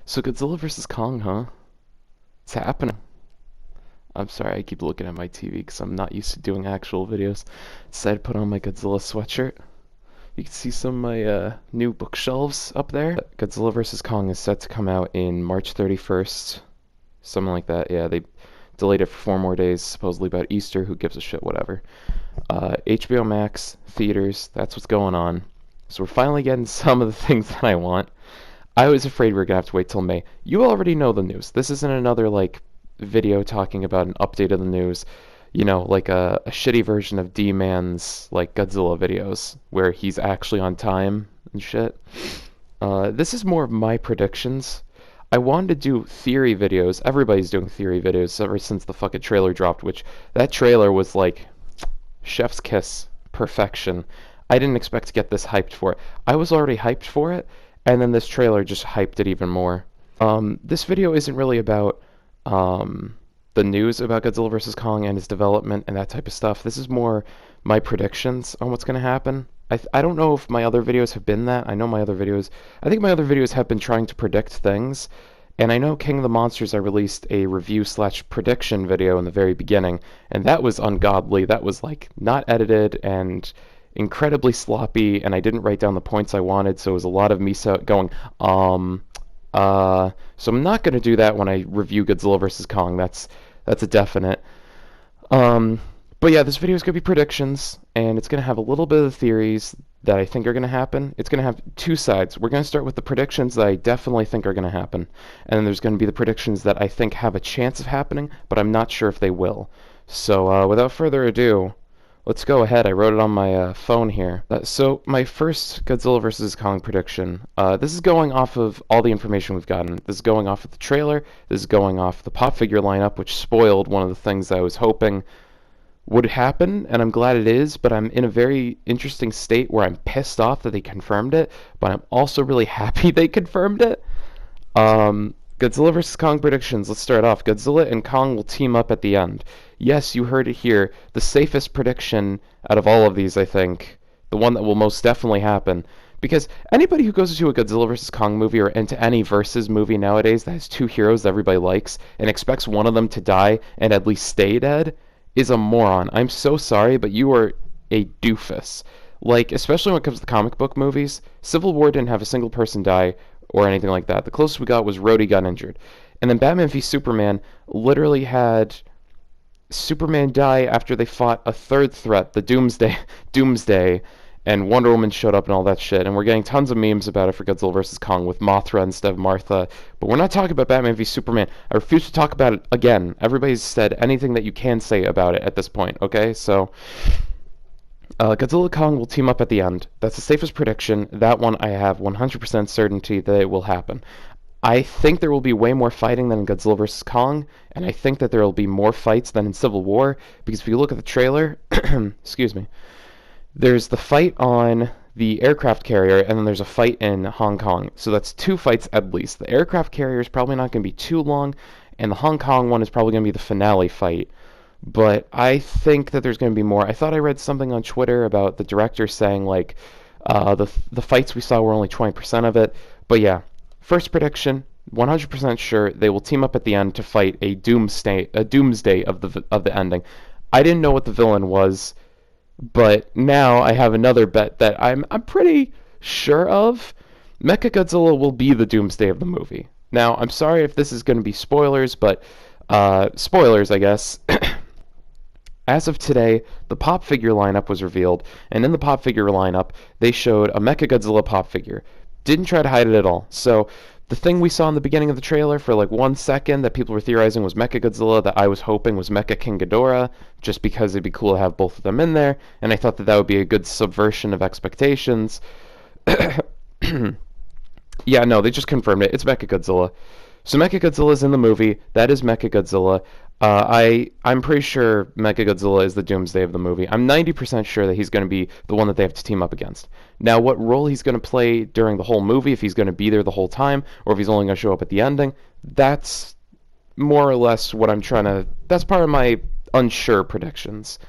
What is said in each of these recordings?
So Godzilla vs. Kong, huh? It's happening. I'm sorry, I keep looking at my TV because I'm not used to doing actual videos. Decided to put on my Godzilla sweatshirt. You can see some of my new bookshelves up there. Godzilla vs. Kong is set to come out in March 31st. Something like that. Yeah, they delayed it for 4 more days, supposedly about Easter. Who gives a shit, whatever. HBO Max, theaters, that's what's going on. So we're finally getting some of the things that I want. I was afraid we were gonna have to wait till May. You already know the news. This isn't another like video talking about an update of the news. You know, like a shitty version of D-Man's like Godzilla videos where he's actually on time and shit. This is more of my predictions. I wanted to do theory videos. Everybody's doing theory videos ever since the fucking trailer dropped, which that trailer was like chef's kiss, perfection. I didn't expect to get this hyped for it. I was already hyped for it, and then this trailer just hyped it even more. This video isn't really about the news about Godzilla vs. Kong and its development and that type of stuff. This is more my predictions on what's going to happen. I don't know if my other videos have been that. I think my other videos have been trying to predict things. And I know King of the Monsters, I released a review/prediction video in the very beginning, and that was ungodly. That was like not edited and incredibly sloppy, and I didn't write down the points I wanted, so it was a lot of me going, so I'm not going to do that when I review Godzilla vs. Kong. That's a definite. But yeah, this video is going to be predictions, and it's going to have a little bit of the theories that I think are going to happen. It's going to have two sides. We're going to start with the predictions that I definitely think are going to happen, and then there's going to be the predictions that I think have a chance of happening, but I'm not sure if they will. So without further ado, let's go ahead. I wrote it on my phone here. So my first Godzilla vs. Kong prediction, this is going off of all the information we've gotten. This is going off of the trailer. This is going off the pop figure lineup, which spoiled one of the things I was hoping would happen, and I'm glad it is, but I'm in a very interesting state where I'm pissed off that they confirmed it, but I'm also really happy they confirmed it. Godzilla vs. Kong predictions. Let's start off. Godzilla and Kong will team up at the end. Yes, you heard it here. The safest prediction out of all of these, I think. The one that will most definitely happen. Because anybody who goes to a Godzilla vs. Kong movie or into any versus movie nowadays that has two heroes that everybody likes and expects one of them to die and at least stay dead is a moron. I'm so sorry, but you are a doofus. Like, especially when it comes to comic book movies, Civil War didn't have a single person die or anything like that. The closest we got was Rhodey got injured. And then Batman v Superman literally had Superman die after they fought a third threat, the Doomsday, and Wonder Woman showed up and all that shit. And we're getting tons of memes about it for Godzilla vs. Kong with Mothra instead of Martha. But we're not talking about Batman v Superman. I refuse to talk about it again. Everybody's said anything that you can say about it at this point, okay? So, Godzilla Kong will team up at the end. That's the safest prediction. That one I have 100% certainty that it will happen. I think there will be way more fighting than in Godzilla vs. Kong, and I think that there will be more fights than in Civil War, because if you look at the trailer, excuse me, there's the fight on the aircraft carrier, and then there's a fight in Hong Kong. So that's two fights at least. The aircraft carrier is probably not going to be too long, and the Hong Kong one is probably going to be the finale fight. But I think that there's going to be more. I thought I read something on Twitter about the director saying, like, the fights we saw were only 20% of it. But yeah, first prediction, 100% sure they will team up at the end to fight a doomsday of the ending. I didn't know what the villain was, but now I have another bet that I'm pretty sure of. Mechagodzilla will be the doomsday of the movie. Now, I'm sorry if this is going to be spoilers, but spoilers, I guess. As of today, the pop figure lineup was revealed, and in the pop figure lineup, they showed a Mechagodzilla pop figure. Didn't try to hide it at all. So, the thing we saw in the beginning of the trailer for like 1 second that people were theorizing was Mechagodzilla, that I was hoping was Mecha King Ghidorah, just because it'd be cool to have both of them in there, and I thought that that would be a good subversion of expectations. Yeah, no, they just confirmed it. It's Mechagodzilla. So Mechagodzilla's in the movie. That is Mechagodzilla. I'm pretty sure Mechagodzilla is the doomsday of the movie. I'm 90% sure that he's going to be the one that they have to team up against. Now, what role he's going to play during the whole movie, if he's going to be there the whole time, or if he's only going to show up at the ending, that's more or less what I'm trying to... That's part of my unsure predictions.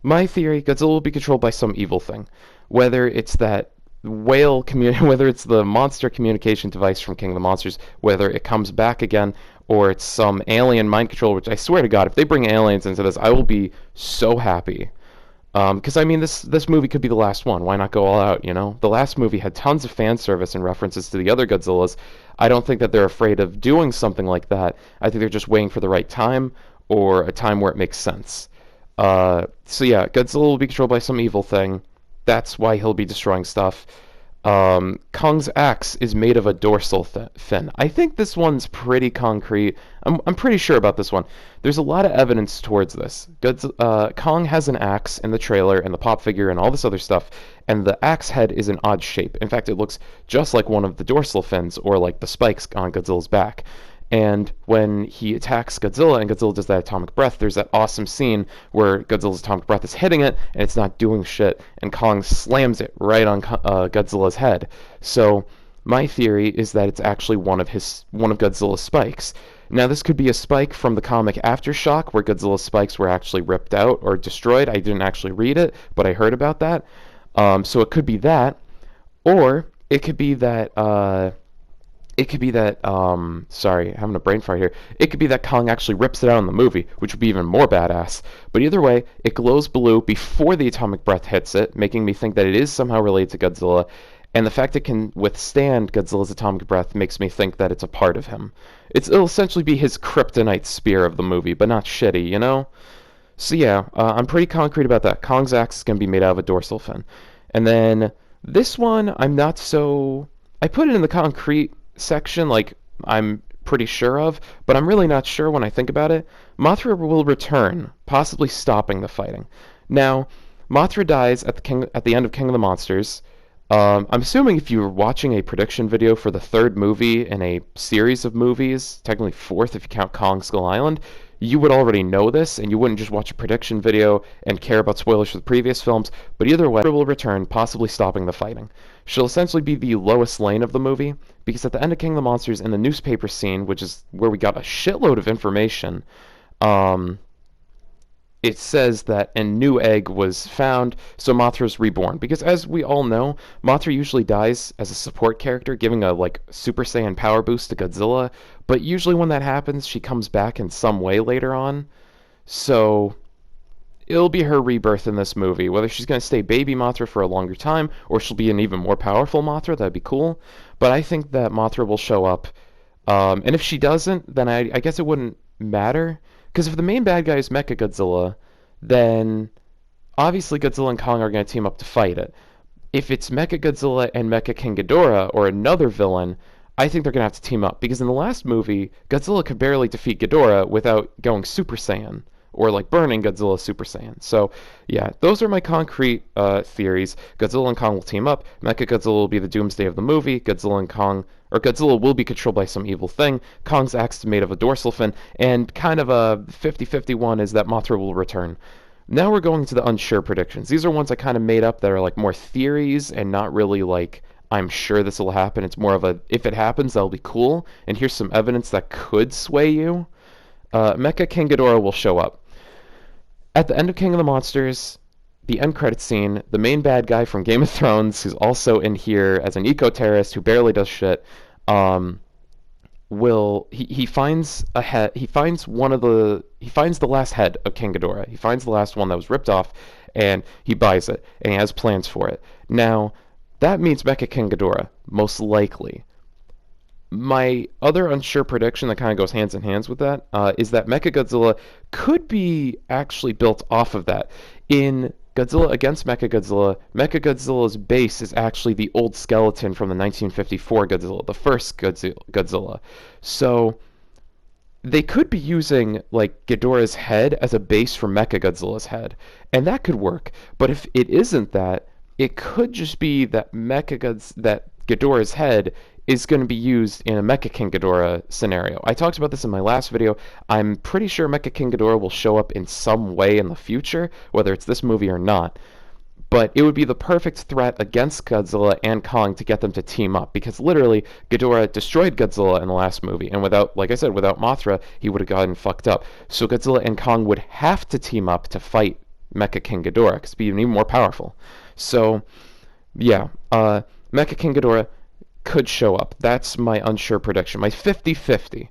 My theory, Godzilla will be controlled by some evil thing. Whether it's that whether it's the monster communication device from King of the Monsters, whether it comes back again, or it's some alien mind control, which I swear to God, if they bring aliens into this, I will be so happy. Because I mean, this movie could be the last one. Why not go all out? You know, the last movie had tons of fan service and references to the other Godzillas. I don't think that they're afraid of doing something like that. I think they're just waiting for the right time or a time where it makes sense. So yeah, Godzilla will be controlled by some evil thing. That's why he'll be destroying stuff. Kong's axe is made of a dorsal fin. I think this one's pretty concrete. I'm pretty sure about this one. There's a lot of evidence towards this. Kong has an axe in the trailer and the pop figure and all this other stuff, and the axe head is an odd shape. In fact, it looks just like one of the dorsal fins or like the spikes on Godzilla's back. And when he attacks Godzilla and Godzilla does that atomic breath, there's that awesome scene where Godzilla's atomic breath is hitting it and it's not doing shit, and Kong slams it right on Godzilla's head. So my theory is that it's actually one of Godzilla's spikes. Now this could be a spike from the comic Aftershock, where Godzilla's spikes were actually ripped out or destroyed. I didn't actually read it, but I heard about that. So it could be that, or it could be that. Sorry, having a brain fart here. It could be that Kong actually rips it out in the movie, which would be even more badass. But either way, it glows blue before the atomic breath hits it, making me think that it is somehow related to Godzilla. And the fact it can withstand Godzilla's atomic breath makes me think that it's a part of him. It'll essentially be his kryptonite spear of the movie, but not shitty, you know? So yeah, I'm pretty concrete about that. Kong's axe is going to be made out of a dorsal fin. And then this one, I'm not so... I put it in the concrete section, like I'm pretty sure of, but I'm really not sure when I think about it. Mothra will return, possibly stopping the fighting. Now, Mothra dies at the end of King of the Monsters. I'm assuming if you were watching a prediction video for the third movie in a series of movies, technically fourth if you count Kong Skull Island, you would already know this, and you wouldn't just watch a prediction video and care about spoilers for the previous films, but either way, Mothra will return, possibly stopping the fighting. She'll essentially be the Lois Lane of the movie, because at the end of King of the Monsters, in the newspaper scene, which is where we got a shitload of information, it says that a new egg was found, so Mothra's reborn. Because as we all know, Mothra usually dies as a support character, giving a like Super Saiyan power boost to Godzilla, but usually when that happens, she comes back in some way later on. So it'll be her rebirth in this movie. Whether she's going to stay baby Mothra for a longer time, or she'll be an even more powerful Mothra, that'd be cool. But I think that Mothra will show up. And if she doesn't, then I guess it wouldn't matter. Because if the main bad guy is Mechagodzilla, then obviously Godzilla and Kong are going to team up to fight it. If it's Mechagodzilla and Mecha King Ghidorah, or another villain, I think they're going to have to team up. Because in the last movie, Godzilla could barely defeat Ghidorah without going Super Saiyan, or like burning Godzilla Super Saiyan. So yeah, those are my concrete theories. Godzilla and Kong will team up. Mechagodzilla will be the Doomsday of the movie. Godzilla will be controlled by some evil thing. Kong's axe is made of a dorsal fin, and kind of a 50-50 one is that Mothra will return. Now we're going to the unsure predictions. These are ones I kind of made up that are like more theories and not really like I'm sure this will happen. It's more of a if it happens, that'll be cool. And here's some evidence that could sway you. Mecha King Ghidorah will show up. At the end of King of the Monsters, the end credit scene, the main bad guy from Game of Thrones, who's also in here as an eco-terrorist who barely does shit, he finds the last head of King Ghidorah. He finds the last one that was ripped off, and he buys it, and he has plans for it. Now, that means Mecha King Ghidorah, most likely. My other unsure prediction that kind of goes hands in hands with that is that Mechagodzilla could be actually built off of that. In Godzilla against Mechagodzilla, Mechagodzilla's base is actually the old skeleton from the 1954 Godzilla, the first Godzilla. So they could be using like Ghidorah's head as a base for Mechagodzilla's head, and that could work. But if it isn't that, it could just be that Ghidorah's head is going to be used in a Mecha King Ghidorah scenario. I talked about this in my last video. I'm pretty sure Mecha King Ghidorah will show up in some way in the future, whether it's this movie or not. But it would be the perfect threat against Godzilla and Kong to get them to team up, because literally Ghidorah destroyed Godzilla in the last movie, and without Mothra, he would have gotten fucked up. So Godzilla and Kong would have to team up to fight Mecha King Ghidorah, because it'd be even more powerful. So Yeah, Mecha King Ghidorah could show up. That's my unsure prediction. My 50-50.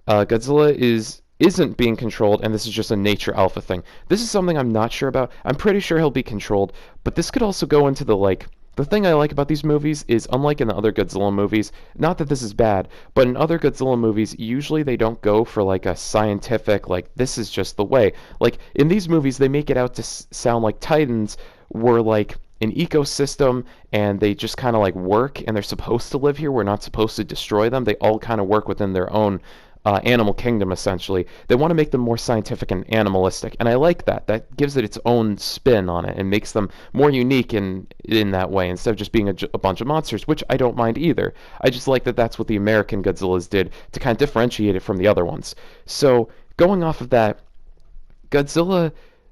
Godzilla isn't being controlled, and this is just a nature alpha thing. This is something I'm not sure about. I'm pretty sure he'll be controlled, but this could also go into the like. The thing I like about these movies is, unlike in the other Godzilla movies, not that this is bad, but in other Godzilla movies, usually they don't go for like a scientific, like, this is just the way. Like, in these movies, they make it out to sound like Titans were like an ecosystem and they just kind of like work and they're supposed to live here. We're not supposed to destroy them. They all kind of work within their own animal kingdom, essentially. They want to make them more scientific and animalistic, and I like that. That gives it its own spin on it and makes them more unique in that way, instead of just being a bunch of monsters, which I don't mind either. I just like that that's what the American Godzillas did to kind of differentiate it from the other ones. So, going off of that, Godzilla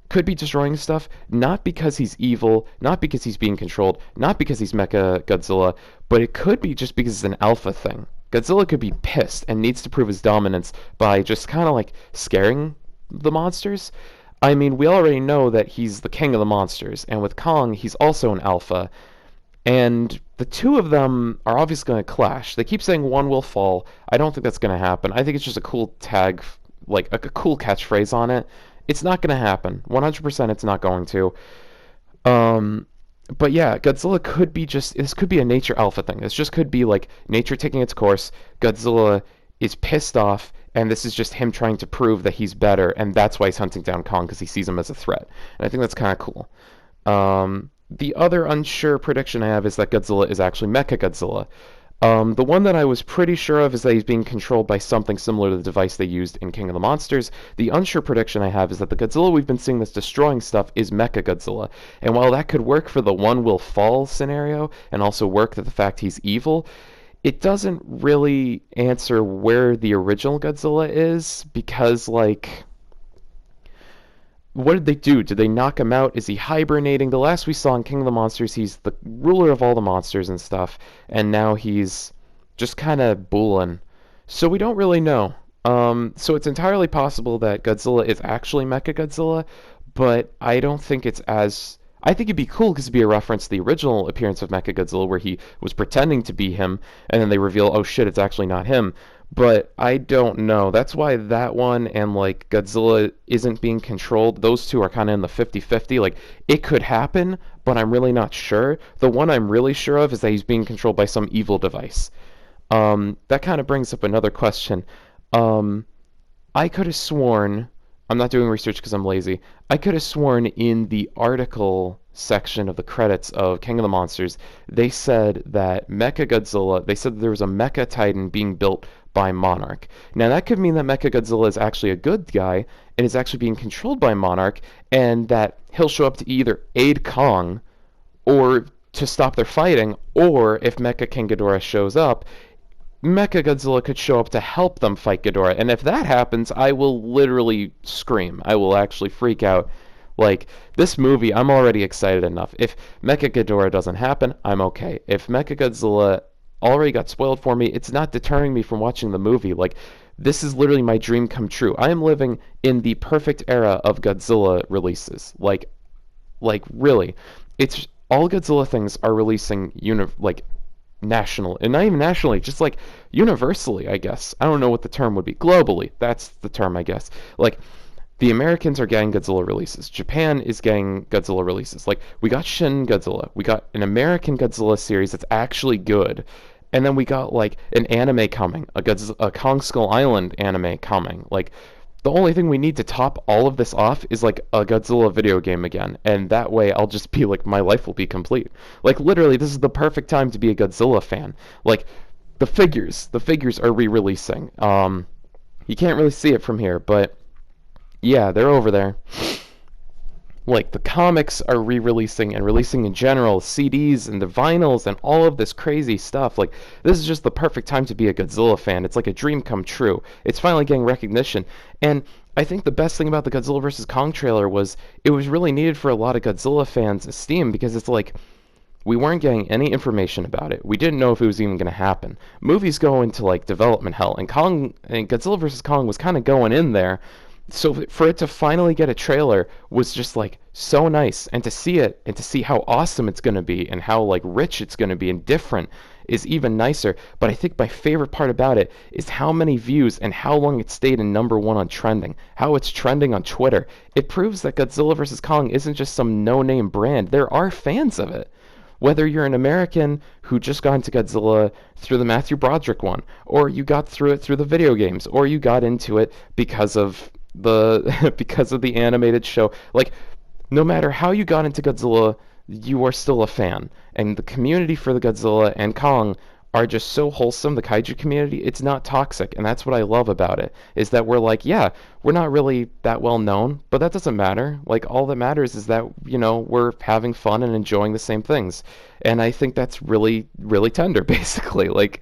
could be destroying stuff, not because he's evil, not because he's being controlled, not because he's Mecha Godzilla, but it could be just because it's an alpha thing. Godzilla could be pissed and needs to prove his dominance by just kind of like scaring the monsters. I mean, we already know that he's the king of the monsters, and with Kong, he's also an alpha, and the two of them are obviously going to clash. They keep saying one will fall. I don't think that's going to happen. I think it's just a cool tag, like a cool catchphrase on it. It's not going to happen. 100% it's not going to. Um, but yeah, Godzilla could be just, this could be a nature alpha thing. This just could be like nature taking its course. Godzilla is pissed off, and this is just him trying to prove that he's better, and that's why he's hunting down Kong, because he sees him as a threat. And I think that's kind of cool. The other unsure prediction I have is that Godzilla is actually Mechagodzilla. The one that I was pretty sure of is that he's being controlled by something similar to the device they used in King of the Monsters. The unsure prediction I have is that the Godzilla we've been seeing that's destroying stuff is Mechagodzilla. And while that could work for the one will fall scenario, and also work that the fact he's evil, it doesn't really answer where the original Godzilla is, because, like, what did they do? Did they knock him out? Is he hibernating? The last we saw in King of the Monsters, he's the ruler of all the monsters and stuff, and now he's just kind of booling. So we don't really know. So it's entirely possible that Godzilla is actually Mechagodzilla, but I don't think it's as... I think it'd be cool because it'd be a reference to the original appearance of Mechagodzilla where he was pretending to be him, and then they reveal, oh shit, it's actually not him. But I don't know. That's why that one and like Godzilla isn't being controlled, those two are kind of in the 50-50. Like, it could happen, but I'm really not sure. The one I'm really sure of is that he's being controlled by some evil device. That kind of brings up another question. I could have sworn, I'm not doing research because I'm lazy, I could have sworn in the article section of the credits of King of the Monsters, they said that Mechagodzilla, they said that there was a Mecha Titan being built by Monarch. Now that could mean that Mechagodzilla is actually a good guy and is actually being controlled by Monarch, and that he'll show up to either aid Kong or to stop their fighting, or if Mecha King Ghidorah shows up, Mechagodzilla could show up to help them fight Ghidorah. And if that happens, I will literally scream. I will actually freak out. Like, this movie, I'm already excited enough. If Mechagodzilla doesn't happen, I'm okay. If Mechagodzilla already got spoiled for me, it's not deterring me from watching the movie. Like, this is literally my dream come true. I am living in the perfect era of Godzilla releases. Like really. It's all Godzilla things are releasing national, and not even nationally, just like universally, I guess. I don't know what the term would be. Globally, that's the term, I guess. Like, the Americans are getting Godzilla releases. Japan is getting Godzilla releases. Like, we got Shin Godzilla. We got an American Godzilla series that's actually good. And then we got, like, an anime coming. A Kong Skull Island anime coming. Like, the only thing we need to top all of this off is, like, a Godzilla video game again. And that way I'll just be, like, my life will be complete. Like, literally, this is the perfect time to be a Godzilla fan. Like, the figures are re-releasing. You can't really see it from here, but... yeah, they're over there. Like, the comics are re-releasing and releasing in general, CDs and the vinyls and all of this crazy stuff. Like, this is just the perfect time to be a Godzilla fan. It's like a dream come true. It's finally getting recognition. And I think the best thing about the Godzilla vs. Kong trailer was it was really needed for a lot of Godzilla fans' esteem, because it's like, we weren't getting any information about it. We didn't know if it was even going to happen. Movies go into, like, development hell, and Godzilla vs. Kong was kind of going in there. so for it to finally get a trailer was just like so nice, and to see it and to see how awesome it's going to be and how like rich it's going to be and different is even nicer. But I think my favorite part about it is how many views and how long it stayed in #1 on trending, how it's trending on Twitter. It proves that Godzilla vs. Kong isn't just some no-name brand. There are fans of it. Whether you're an American who just got into Godzilla through the Matthew Broderick one, or you got through it through the video games, or you got into it because of the because of the animated show. Like, no matter how you got into Godzilla, you are still a fan. And the community for the Godzilla and Kong are just so wholesome, the kaiju community. It's not toxic, and that's what I love about it, is that we're like, yeah, we're not really that well known, but that doesn't matter. Like, all that matters is that, we're having fun and enjoying the same things. And I think that's really, really tender, basically. Like,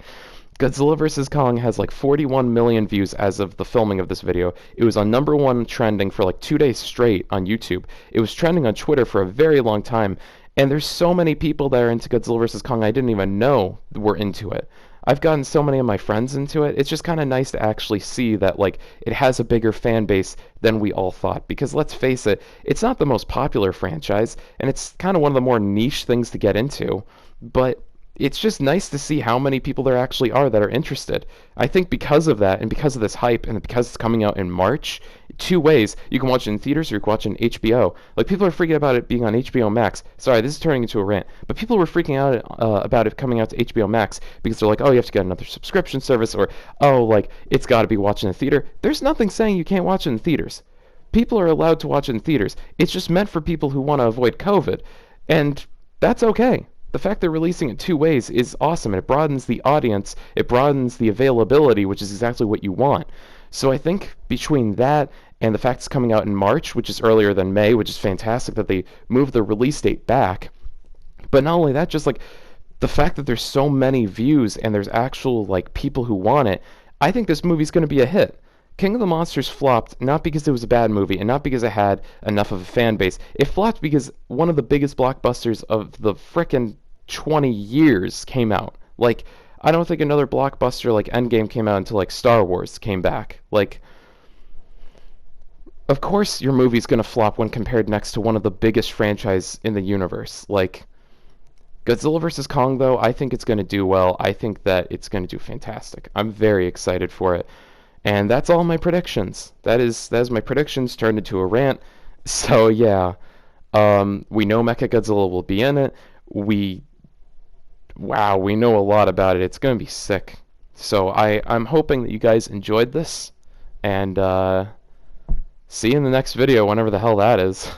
Godzilla vs. Kong has like 41 million views as of the filming of this video. It was on #1 trending for like 2 days straight on YouTube. It was trending on Twitter for a very long time. And there's so many people that are into Godzilla vs. Kong I didn't even know were into it. I've gotten so many of my friends into it. It's just kind of nice to actually see that like it has a bigger fan base than we all thought. Because let's face it, it's not the most popular franchise, and it's kind of one of the more niche things to get into. But it's just nice to see how many people there actually are that are interested. I think because of that, and because of this hype, and because it's coming out in March, 2 ways. You can watch it in theaters, or you can watch it on HBO. Like, people are freaking about it being on HBO Max. Sorry, this is turning into a rant. But people were freaking out about it coming out to HBO Max because they're like, oh, you have to get another subscription service, or, oh, like, it's got to be watched in the theater. There's nothing saying you can't watch it in theaters. People are allowed to watch it in theaters. It's just meant for people who want to avoid COVID. And that's okay. The fact they're releasing it 2 ways is awesome, and it broadens the audience, it broadens the availability, which is exactly what you want. So I think between that and the fact it's coming out in March, which is earlier than May, which is fantastic that they moved the release date back. But not only that, just like the fact that there's so many views and there's actual like people who want it, I think this movie's going to be a hit. King of the Monsters flopped not because it was a bad movie and not because it had enough of a fan base. It flopped because one of the biggest blockbusters of the frickin' 20 years came out. Like, I don't think another blockbuster like Endgame came out until like Star Wars came back. Like, of course your movie's gonna flop when compared next to one of the biggest franchise in the universe. Like, Godzilla vs. Kong, though, I think it's gonna do well. I think that it's gonna do fantastic. I'm very excited for it. And that's all my predictions. That is my predictions turned into a rant. So yeah, we know Mechagodzilla will be in it. Wow, we know a lot about it. It's gonna be sick. So I'm hoping that you guys enjoyed this, and see you in the next video, whenever the hell that is.